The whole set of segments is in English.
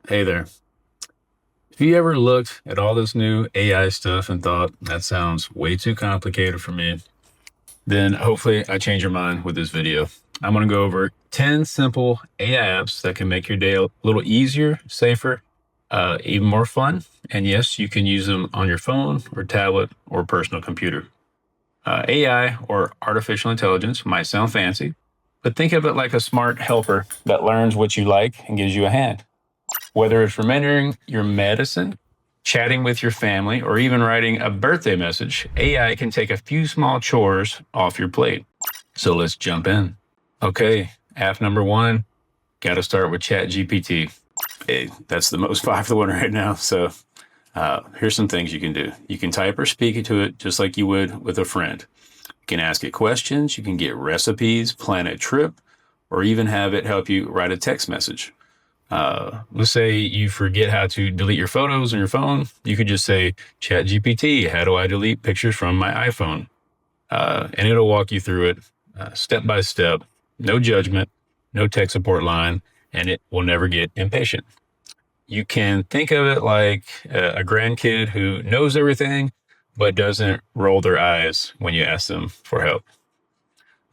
Hey there. Have you ever looked at all this new AI stuff and thought that sounds way too complicated for me? Then hopefully I change your mind with this video. I'm going to go over 10 simple AI apps that can make your day a little easier, safer, even more fun. And yes, you can use them on your phone or tablet or personal computer. AI or artificial intelligence might sound fancy, but think of it like a smart helper that learns what you like and gives you a hand. Whether it's remembering your medicine, chatting with your family, or even writing a birthday message, AI can take a few small chores off your plate. So let's jump in. Okay, app number one, got to start with ChatGPT. Hey, that's the most popular one right now. So here's some things you can do. You can type or speak to it just like you would with a friend. You can ask it questions, you can get recipes, plan a trip, or even have it help you write a text message. Let's say you forget how to delete your photos on your phone. You could just say, ChatGPT, how do I delete pictures from my iPhone? And it'll walk you through it step by step, no judgment, no tech support line, and it will never get impatient. You can think of it like a grandkid who knows everything, but doesn't roll their eyes when you ask them for help.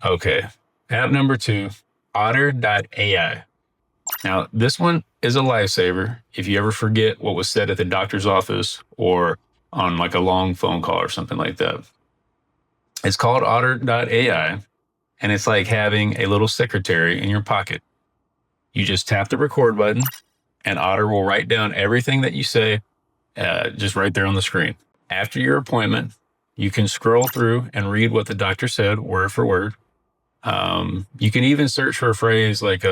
Okay, app number two, Otter.ai. Now, this one is a lifesaver if you ever forget what was said at the doctor's office or on like a long phone call or something like that. It's called Otter.ai, and it's like having a little secretary in your pocket. You just tap the record button, and Otter will write down everything that you say just right there on the screen. After your appointment, you can scroll through and read what the doctor said word for word. You can even search for a phrase like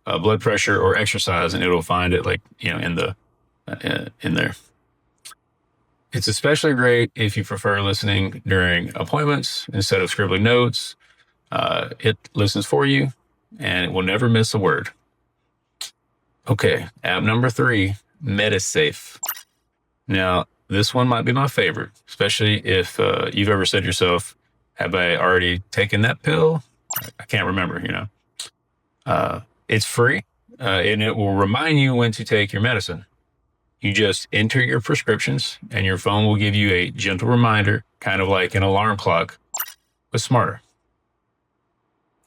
blood pressure or exercise, and it'll find it like in there. It's especially great if you prefer listening during appointments instead of scribbling notes. It listens for you, and it will never miss a word. Okay, app number three, Medisafe. Now, this one might be my favorite, especially if you've ever said to yourself, "Have I already taken that pill?" I can't remember. It's free, and it will remind you when to take your medicine. You just enter your prescriptions, and your phone will give you a gentle reminder, kind of like an alarm clock, but smarter.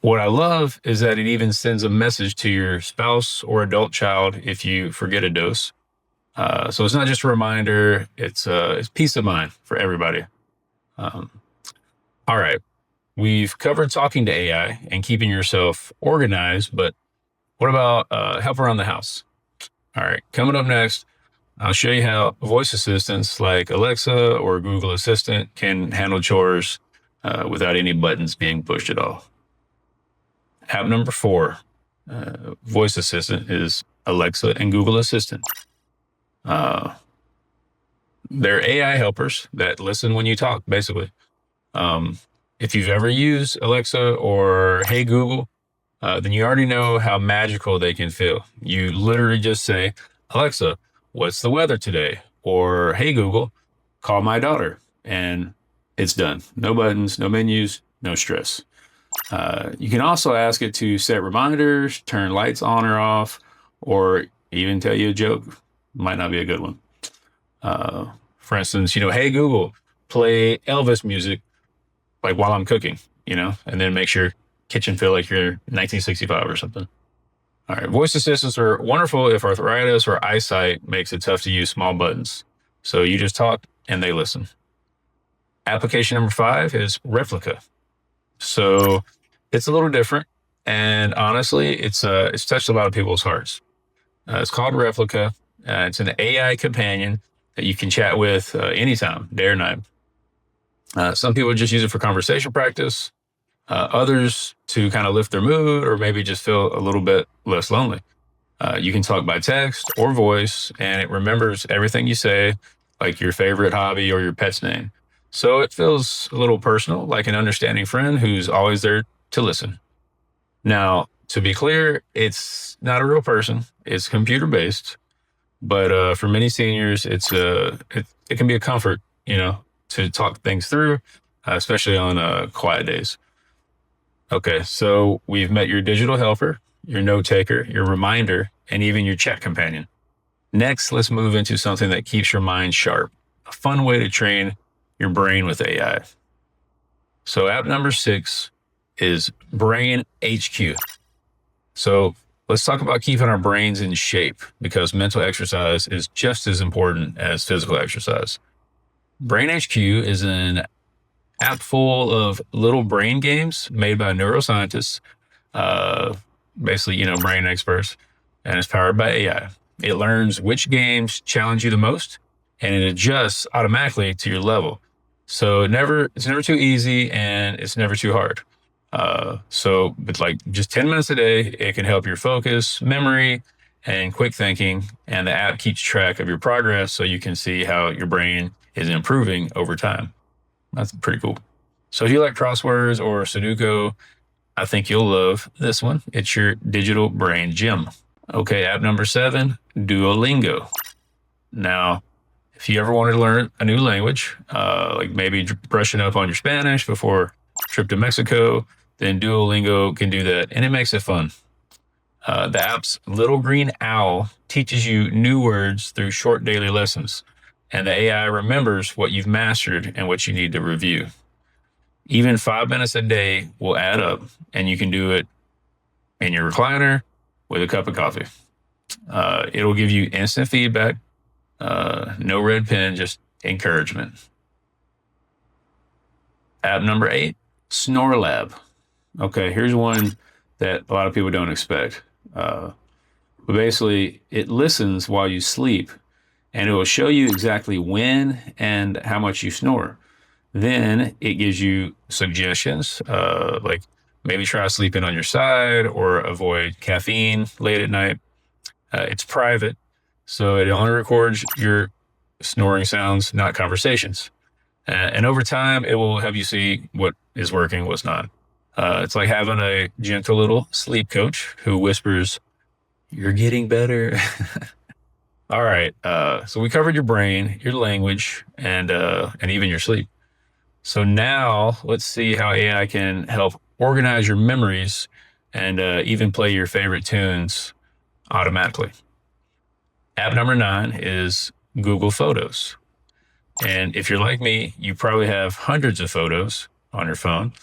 What I love is that it even sends a message to your spouse or adult child if you forget a dose. So it's not just a reminder, it's peace of mind for everybody. Um, all right. We've covered talking to AI and keeping yourself organized, but what about help around the house? All right, coming up next, I'll show you how voice assistants like Alexa or Google Assistant can handle chores without any buttons being pushed at all. App number four, voice assistant, is Alexa and Google Assistant. They're AI helpers that listen when you talk, basically. If you've ever used Alexa or Hey Google, then you already know how magical they can feel. You literally just say, Alexa, what's the weather today? Or, hey, Google, call my daughter. And it's done. No buttons, no menus, no stress. You can also ask it to set reminders, turn lights on or off, or even tell you a joke. Might not be a good one. For instance, hey, Google, play Elvis music like while I'm cooking, and then make sure kitchen feel like you're 1965 or something. All right, voice assistants are wonderful if arthritis or eyesight makes it tough to use small buttons. So you just talk and they listen. Application number five is Replika. So it's a little different, and honestly, it's touched a lot of people's hearts. It's called Replika. It's an AI companion that you can chat with anytime, day or night. Some people just use it for conversation practice. Others to kind of lift their mood or maybe just feel a little bit less lonely. You can talk by text or voice, and it remembers everything you say, like your favorite hobby or your pet's name. So it feels a little personal, like an understanding friend who's always there to listen. Now, to be clear, it's not a real person. It's computer-based, but for many seniors, it can be a comfort, to talk things through, especially on quiet days. Okay, so we've met your digital helper, your note taker, your reminder, and even your chat companion. Next, let's move into something that keeps your mind sharp, a fun way to train your brain with AI. So app number 6 is BrainHQ. So let's talk about keeping our brains in shape, because mental exercise is just as important as physical exercise. BrainHQ is an app full of little brain games made by neuroscientists, uh, basically, brain experts, and it's powered by AI. It learns which games challenge you the most, and it adjusts automatically to your level. So it's never too easy, and it's never too hard. So with like just 10 minutes a day, it can help your focus, memory, and quick thinking. And the app keeps track of your progress so you can see how your brain is improving over time. That's pretty cool. So if you like crosswords or Sudoku, I think you'll love this one. It's your digital brain gym. Okay, app number 7, Duolingo. Now, if you ever wanted to learn a new language, like maybe brushing up on your Spanish before a trip to Mexico, then Duolingo can do that, and it makes it fun. The app's little green owl teaches you new words through short daily lessons, and the AI remembers what you've mastered and what you need to review. Even 5 minutes a day will add up, and you can do it in your recliner with a cup of coffee. It'll give you instant feedback, no red pen, just encouragement. App number 8, SnoreLab. Okay, here's one that a lot of people don't expect. But basically, it listens while you sleep, and it will show you exactly when and how much you snore. Then it gives you suggestions, like maybe try sleeping on your side or avoid caffeine late at night. It's private, so it only records your snoring sounds, not conversations. And over time, it will have you see what is working, what's not. It's like having a gentle little sleep coach who whispers, "You're getting better." All right. So we covered your brain, your language, and even your sleep. So now let's see how AI can help organize your memories and even play your favorite tunes automatically. App number 9 is Google Photos. And if you're like me, you probably have hundreds of photos on your phone.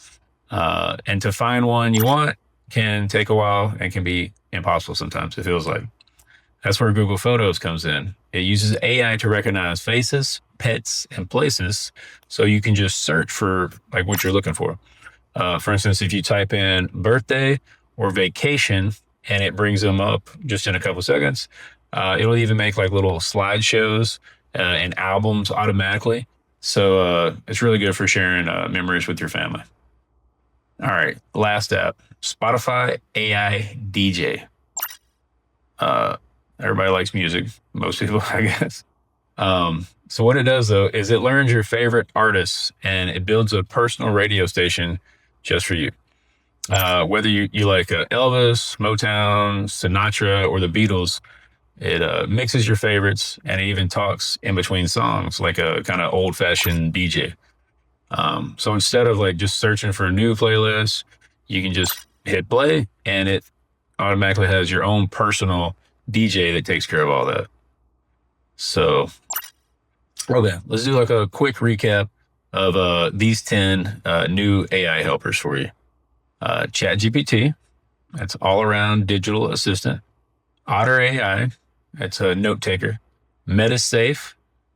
And to find one you want can take a while and can be impossible sometimes, it feels like. That's where Google Photos comes in. It uses AI to recognize faces, pets, and places, so you can just search for like what you're looking for. For instance, if you type in birthday or vacation and it brings them up just in a couple seconds, it'll even make like little slideshows and albums automatically. So it's really good for sharing memories with your family. All right, last app, Spotify AI DJ. Everybody likes music, most people, I guess. So what it does though is it learns your favorite artists and it builds a personal radio station just for you. Whether you like Elvis, Motown, Sinatra, or the Beatles, it mixes your favorites and it even talks in between songs like a kind of old-fashioned DJ. So instead of like just searching for a new playlist, you can just hit play and it automatically has your own personal DJ that takes care of all that. So, okay, let's do like a quick recap of these 10 new AI helpers for you. ChatGPT, that's all around digital assistant. Otter.ai, that's a note taker. Medisafe,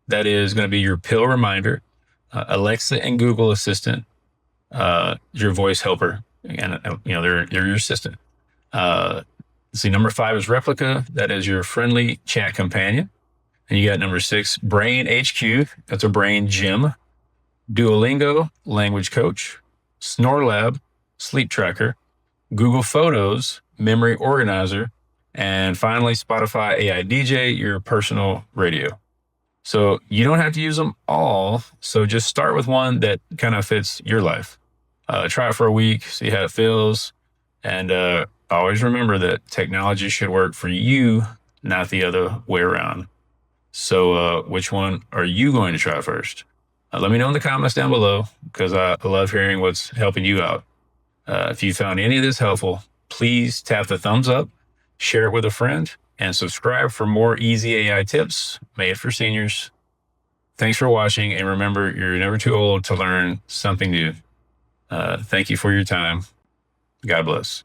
that is going to be your pill reminder. Alexa and Google Assistant, your voice helper. Again, they're your assistant. See, number 5 is Replika. That is your friendly chat companion. And you got number 6, BrainHQ. That's a brain gym. Duolingo, language coach. SnoreLab, sleep tracker. Google Photos, memory organizer. And finally, Spotify AI DJ, your personal radio. So you don't have to use them all. So just start with one that kind of fits your life. Try it for a week, see how it feels. And always remember that technology should work for you, not the other way around. So which one are you going to try first? Let me know in the comments down below because I love hearing what's helping you out. If you found any of this helpful, please tap the thumbs up, share it with a friend, and subscribe for more easy AI tips made for seniors. Thanks for watching, and remember, you're never too old to learn something new. Thank you for your time. God bless.